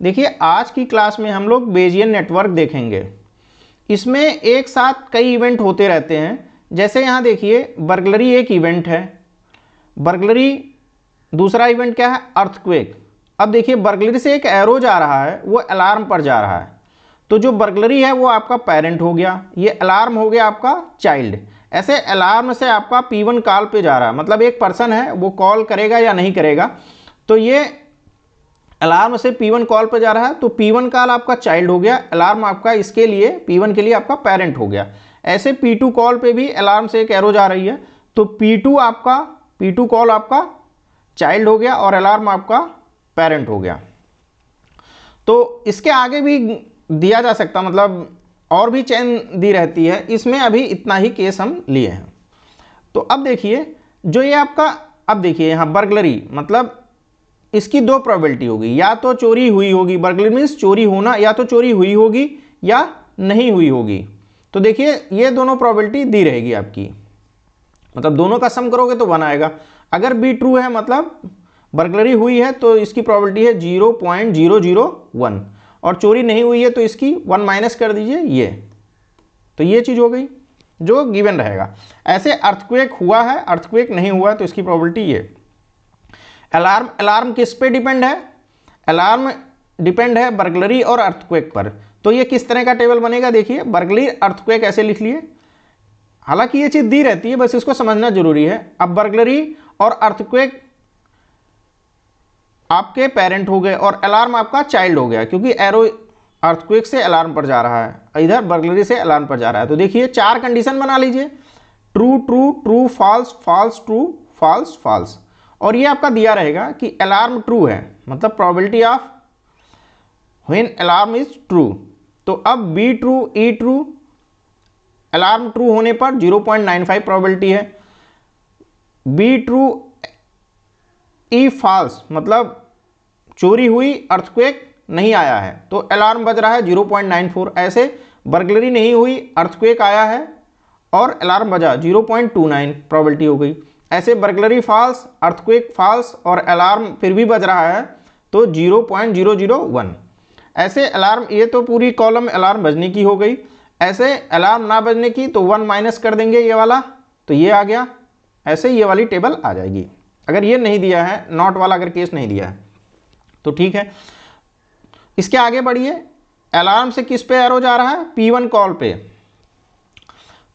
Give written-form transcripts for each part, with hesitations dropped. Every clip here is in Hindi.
देखिए आज की क्लास में हम लोग बेजियन नेटवर्क देखेंगे। इसमें एक साथ कई इवेंट होते रहते हैं। जैसे यहाँ देखिए बर्गलरी एक इवेंट है, बर्गलरी दूसरा इवेंट क्या है, अर्थक्वेक। अब देखिए बर्गलरी से एक एरो जा रहा है, वो अलार्म पर जा रहा है, तो जो बर्गलरी है वो आपका पेरेंट हो गया, ये अलार्म हो गया आपका चाइल्ड। ऐसे अलार्म से आपका P1 कॉल पे जा रहा है, मतलब एक पर्सन है वो कॉल करेगा या नहीं करेगा, तो ये अलार्म से P1 कॉल पे जा रहा है, तो P1 कॉल आपका चाइल्ड हो गया, अलार्म आपका इसके लिए P1 के लिए आपका पेरेंट हो गया। ऐसे P2 कॉल पे भी अलार्म से एक एरो जा रही है, तो P2 कॉल आपका चाइल्ड हो गया और अलार्म आपका पेरेंट हो गया। तो इसके आगे भी दिया जा सकता, मतलब और भी चेन दी रहती है, इसमें अभी इतना ही केस हम लिए हैं। तो अब देखिए जो ये आपका, अब देखिए यहाँ बर्गलरी, मतलब इसकी दो प्रोबेबिलिटी होगी, या तो चोरी हुई होगी, बर्गलरी मीन्स चोरी होना, या तो चोरी हुई होगी या नहीं हुई होगी। तो देखिए ये दोनों प्रोबेबिलिटी दी रहेगी आपकी, मतलब दोनों का सम करोगे तो 1 आएगा। अगर बी ट्रू है मतलब बर्गलरी हुई है तो इसकी प्रोबेबिलिटी है 0.001, और चोरी नहीं हुई है तो इसकी 1 माइनस कर दीजिए ये, तो ये चीज़ हो गई जो गिवन रहेगा। ऐसे अर्थक्वेक हुआ है, अर्थक्वेक नहीं हुआ है, तो इसकी प्रोबेबिलिटी ये। अलार्म किस पे डिपेंड है, अलार्म डिपेंड है बर्गलरी और अर्थक्वेक पर। तो ये किस तरह का टेबल बनेगा, देखिए बर्गलरी अर्थक्वेक ऐसे लिख लिए, हालांकि ये चीज़ दी रहती है, बस इसको समझना जरूरी है। अब बर्गलरी और अर्थक्वेक आपके पेरेंट हो गए और अलार्म आपका चाइल्ड हो गया, क्योंकि एरो अर्थक्वेक से अलार्म पर जा रहा है, इधर बर्गलरी से अलार्म पर जा रहा है। तो देखिए 4 कंडीशन बना लीजिए, true true true false false true false false, और ये आपका दिया रहेगा कि अलार्म ट्रू है, मतलब probability of when alarm is true. तो अब be true E true, alarm true होने पर 0.95 प्रोबेबिलिटी है, बी ट्रू ई फॉल्स मतलब चोरी हुई, अर्थक्वेक नहीं आया है, तो अलार्म बज रहा है 0.94। ऐसे बर्गलरी नहीं हुई, अर्थक्वेक आया है और अलार्म बजा, 0.29 प्रोबेबिलिटी हो गई। ऐसे बर्गलरी फॉल्स, अर्थक्वेक फॉल्स और अलार्म फिर भी बज रहा है, तो 0.001। ऐसे अलार्म, ये तो पूरी कॉलम अलार्म बजने की हो गई। ऐसे अलार्म ना बजने की तो 1 माइनस कर देंगे ये वाला, तो ये आ गया। ऐसे ये वाली टेबल आ जाएगी। अगर ये नहीं दिया है, नॉट वाला अगर केस नहीं दिया है तो ठीक है। इसके आगे बढ़िए, अलार्म से किस पे एरो जा रहा है, P1 कॉल पे।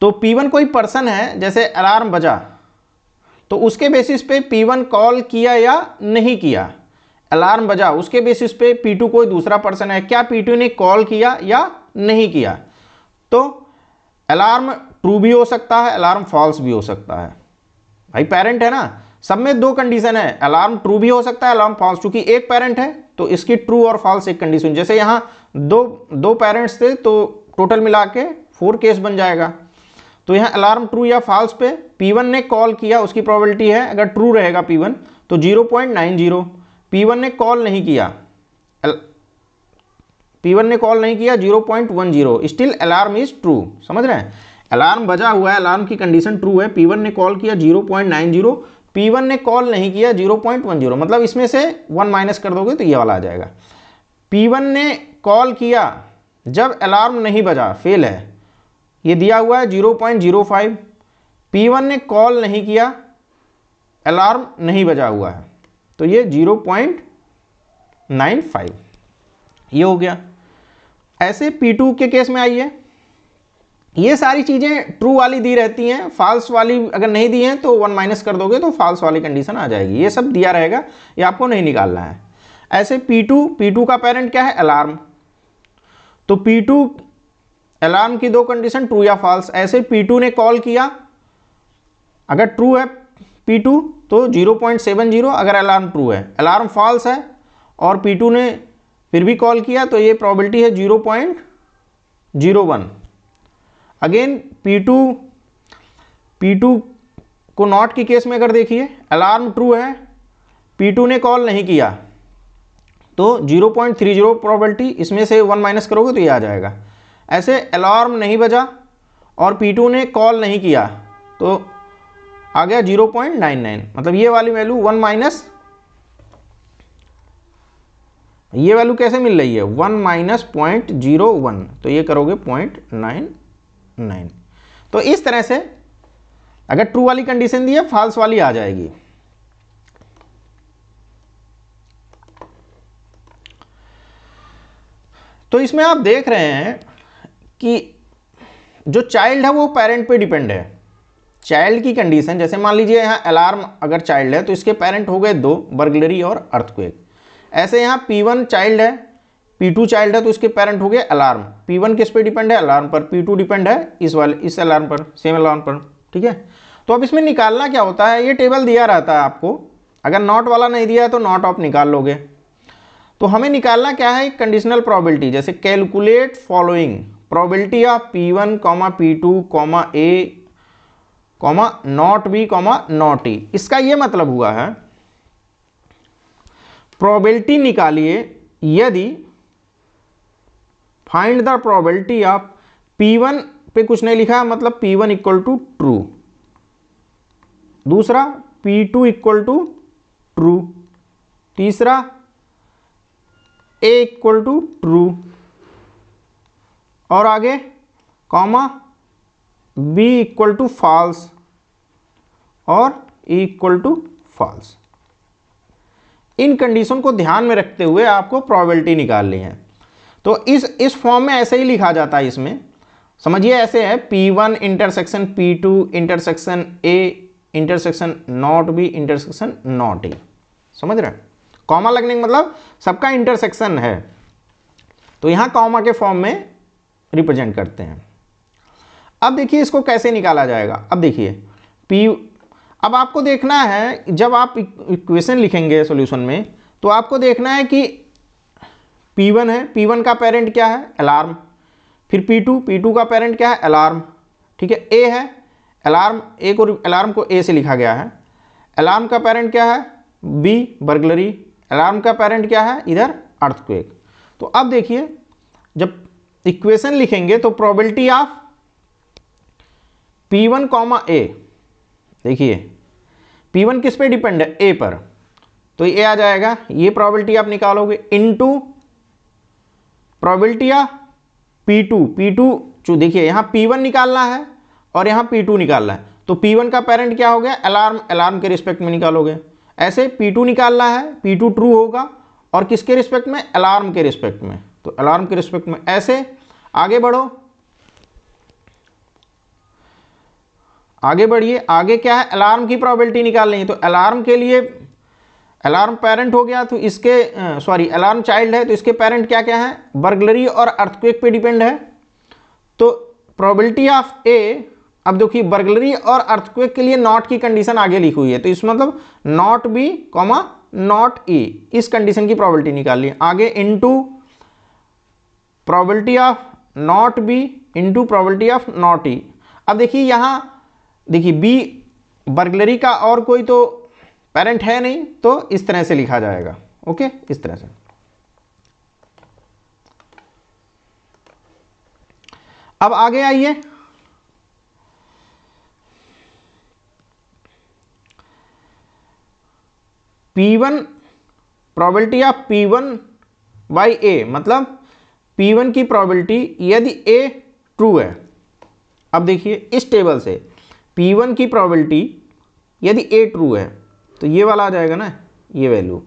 तो P1 कोई पर्सन है, जैसे अलार्म बजा तो उसके बेसिस पे P1 कॉल किया या नहीं किया, अलार्म बजा उसके बेसिस पे P2 कोई दूसरा पर्सन है, क्या P2 ने कॉल किया या नहीं किया। तो अलार्म ट्रू भी हो सकता है, अलार्म फॉल्स भी हो सकता है, भाई पेरेंट है ना, सब में 2 कंडीशन है, अलार्म ट्रू भी हो सकता है, अलार्म फॉल्स। चूंकि एक पेरेंट है तो इसकी ट्रू और फॉल्स एक कंडीशन, जैसे यहाँ दो पेरेंट्स थे तो टोटल मिला के 4 केस बन जाएगा। तो यहाँ अलार्म ट्रू या फॉल्स पे P1 ने कॉल किया, उसकी प्रोबेबिलिटी है, अगर ट्रू रहेगा P1 तो 0.90, P1 ने कॉल नहीं किया, P1 ने कॉल नहीं किया 0.10, स्टिल अलार्म इज ट्रू। समझ रहे हैं, अलार्म बजा हुआ है, अलार्म की कंडीशन ट्रू है, P1 ने कॉल किया 0.90, P1 ने कॉल नहीं किया 0.10, मतलब इसमें से 1 माइनस कर दोगे तो ये वाला आ जाएगा। P1 ने कॉल किया जब अलार्म नहीं बजा, फेल है, ये दिया हुआ है 0.05। P1 ने कॉल नहीं किया, अलार्म नहीं बजा हुआ है, तो ये 0.95, ये हो गया। ऐसे P2 के केस में आइए, ये सारी चीज़ें ट्रू वाली दी रहती हैं, फॉल्स वाली अगर नहीं दी हैं तो 1 माइनस कर दोगे तो फॉल्स वाली कंडीशन आ जाएगी। ये सब दिया रहेगा, ये आपको नहीं निकालना है। ऐसे P2 का पेरेंट क्या है, अलार्म, तो P2 अलार्म की 2 कंडीशन ट्रू या फॉल्स। ऐसे P2 ने कॉल किया, अगर ट्रू है P2 तो 0.70, अगर अलार्म ट्रू है, अलार्म फॉल्स है और P2 ने फिर भी कॉल किया तो ये प्रोबेबिलिटी है 0.01। अगेन P2 को नॉट की केस में अगर देखिए, अलार्म ट्रू है, P2 ने कॉल नहीं किया तो 0.30 प्रोबेबिलिटी, इसमें से 1 माइनस करोगे तो ये आ जाएगा। ऐसे अलार्म नहीं बजा और P2 ने कॉल नहीं किया तो आ गया 0.99, मतलब ये वाली वैल्यू 1 माइनस ये वैल्यू कैसे मिल रही है 1 माइनस 0.01, तो ये करोगे 0.99। तो इस तरह से अगर ट्रू वाली कंडीशन दी है फॉल्स वाली आ जाएगी। तो इसमें आप देख रहे हैं कि जो चाइल्ड है वो पेरेंट पे डिपेंड है। चाइल्ड की कंडीशन, जैसे मान लीजिए यहाँ अलार्म अगर चाइल्ड है तो इसके पेरेंट हो गए दो, बर्गलरी और अर्थक्वेक। ऐसे यहाँ P1 चाइल्ड है, P2 चाइल्ड है तो इसके पेरेंट हो गए अलार्म। P1 किस पे डिपेंड है? अलार्म पर। P2 डिपेंड है इस अलार्म पर, सेम अलार्म पर। ठीक है, तो अब इसमें निकालना क्या होता है, ये टेबल दिया रहता है आपको, अगर नॉट वाला नहीं दिया है तो नॉट ऑफ निकाल लोगे। तो हमें निकालना क्या है, कंडीशनल प्रोबेबिलिटी। जैसे calculate following probability of P1, P2, A, not B, not E। इसका ये मतलब हुआ है प्रोबेबिलिटी निकालिए यदि find the probability of P1 पे कुछ नहीं लिखा है, मतलब P1 इक्वल टू ट्रू। दूसरा P2 इक्वल टू ट्रू। तीसरा A इक्वल टू ट्रू। और आगे comma B equal to false और E इक्वल टू फॉल्स। इन कंडीशन को ध्यान में रखते हुए आपको प्रोबेबिलिटी निकालनी है। तो इस फॉर्म में ऐसे ही लिखा जाता है। इसमें समझिए ऐसे है P1 intersection P2 intersection A intersection not B intersection not E। समझ रहे हैं? कॉमा लगने का मतलब सबका इंटरसेक्शन है, तो यहां कॉमा के फॉर्म में रिप्रेजेंट करते हैं। अब देखिए इसको कैसे निकाला जाएगा। अब देखिए अब आपको देखना है, जब आप इक्वेशन लिखेंगे सॉल्यूशन में, तो आपको देखना है कि P1 है, P1 का पेरेंट क्या है? अलार्म। फिर P2 का पेरेंट क्या है? अलार्म। ठीक है, A है अलार्म, अलार्म को A से लिखा गया है। अलार्म का पेरेंट क्या है? B, burglary. अलार्म का पेरेंट क्या है? इधर अर्थक्वेक। तो अब देखिए जब इक्वेशन लिखेंगे तो प्रोबेबिलिटी ऑफ P1, A, देखिए P1 किस पे डिपेंड है? A पर, तो ये आ जाएगा। ये प्रोबेबिलिटी आप निकालोगे इनटू प्रोबेबिलिटी ऑफ P2 जो देखिए यहाँ P1 निकालना है और यहाँ P2 निकालना है, तो P1 का पेरेंट क्या हो गया? अलार्म के रिस्पेक्ट में निकालोगे। ऐसे P2 निकालना है, P2 ट्रू होगा और किसके रिस्पेक्ट में? अलार्म के रिस्पेक्ट में, तो अलार्म के रिस्पेक्ट में। ऐसे आगे बढ़ो, आगे बढ़िए। आगे क्या है? अलार्म की प्रोबेबिलिटी निकालनी है, तो अलार्म के लिए अलार्म पेरेंट हो गया तो इसके अलार्म चाइल्ड है तो इसके पेरेंट क्या क्या है? बर्गलरी और अर्थक्वेक पे डिपेंड है। तो प्रोबेबिलिटी ऑफ A, अब देखिए बर्गलरी और अर्थक्वेक के लिए नॉट की कंडीशन आगे लिखी हुई है, तो इसमें मतलब नॉट B, नॉट E, इस कंडीशन की प्रोबेबिलिटी निकाल ली। आगे into probability of not B into probability of not E। अब देखिए यहाँ देखिए B बर्गलरी का और कोई तो पेरेंट है नहीं, तो इस तरह से लिखा जाएगा। ओके, इस तरह से। अब आगे आइए, P1 probability of P1 by A, मतलब P1 की प्रोबेबिलिटी यदि A ट्रू है। अब देखिए इस टेबल से P1 की प्रोबेबिलिटी यदि A ट्रू है तो ये वाला आ जाएगा ना, ये वैल्यू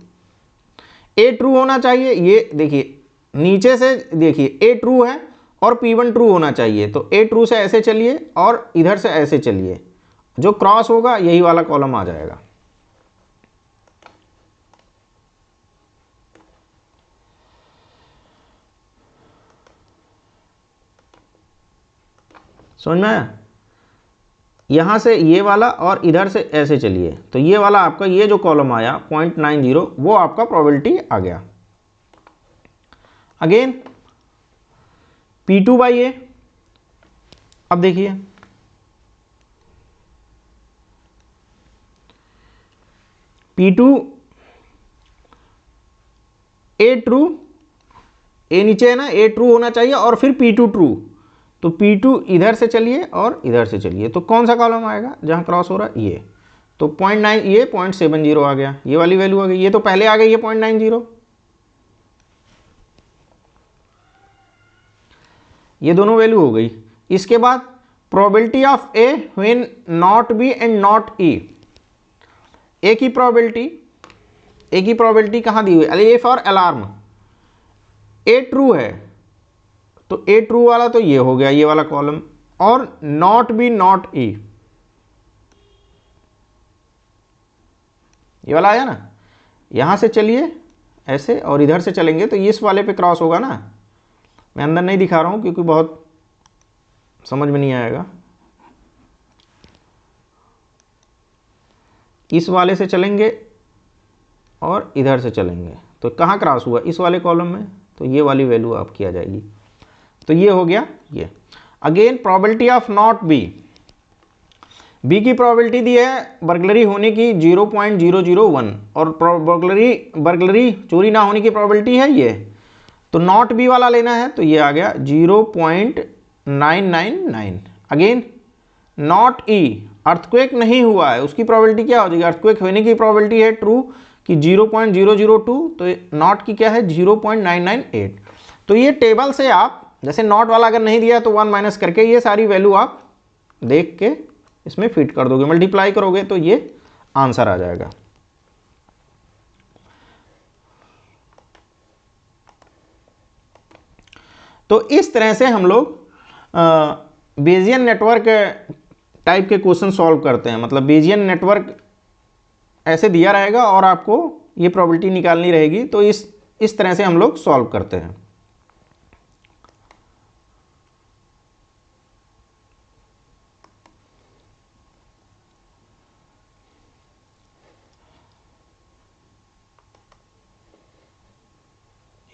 A ट्रू होना चाहिए। ये देखिए नीचे से देखिए A ट्रू है और P1 ट्रू होना चाहिए, तो A ट्रू से ऐसे चलिए और इधर से ऐसे चलिए, जो क्रॉस होगा यही वाला कॉलम आ जाएगा। समझ में आया? यहाँ से ये वाला और इधर से ऐसे चलिए, तो ये वाला आपका ये जो कॉलम आया 0.90 वो आपका प्रोबेबिलिटी आ गया। अगेन P2 बाई A, अब देखिए P2 A ट्रू, A नीचे है ना, A ट्रू होना चाहिए और फिर P2 ट्रू, तो P2 इधर से चलिए और इधर से चलिए, तो कौन सा कॉलम आएगा जहां क्रॉस हो रहा है? ये। तो 0.9 ये 0.70 आ गया, ये वाली वैल्यू आ गई। ये तो पहले आ गई है 0.90, ये दोनों वैल्यू हो गई। इसके बाद probability of A when not B and not E. A की प्रोबेबिलिटी कहाँ दी हुई है? A for alarm, A true है तो ए ट्रू वाला तो ये हो गया, ये वाला कॉलम, और नॉट बी नॉट ई, ये वाला आया ना। यहां से चलिए ऐसे और इधर से चलेंगे तो इस वाले पे क्रॉस होगा ना। मैं अंदर नहीं दिखा रहा हूं क्योंकि बहुत समझ में नहीं आएगा। इस वाले से चलेंगे और इधर से चलेंगे तो कहाँ क्रॉस हुआ? इस वाले कॉलम में, तो ये वाली वैल्यू आपकी आ जाएगी। तो ये हो गया ये। Again probability of not B, B की प्रोबेबिलिटी दी है बर्गलरी होने की 0.001 और बर्गलरी चोरी ना होने की प्रोबेबिलिटी है ये, तो नॉट बी वाला लेना है तो ये आ गया 0.999। अगेन नॉट ई, अर्थक्वेक नहीं हुआ है, उसकी प्रोबेबिलिटी क्या हो जाएगी? अर्थक्वेक होने की प्रोबेबिलिटी है ट्रू कि 0.002, तो नॉट की क्या है? 0.998। तो ये टेबल से आप जैसे नॉट वाला अगर नहीं दिया तो 1 माइनस करके ये सारी वैल्यू आप देख के इसमें फिट कर दोगे, मल्टीप्लाई करोगे तो ये आंसर आ जाएगा। तो इस तरह से हम लोग बेजियन नेटवर्क टाइप के क्वेश्चन सॉल्व करते हैं। मतलब बेजियन नेटवर्क ऐसे दिया रहेगा और आपको ये प्रोबेबिलिटी निकालनी रहेगी, तो इस तरह से हम लोग सॉल्व करते हैं।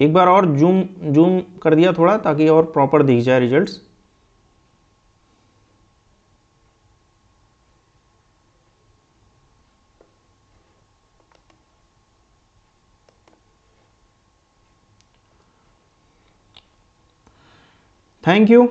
एक बार और जूम कर दिया थोड़ा ताकि और प्रॉपर दिख जाए रिजल्ट्स। Thank you.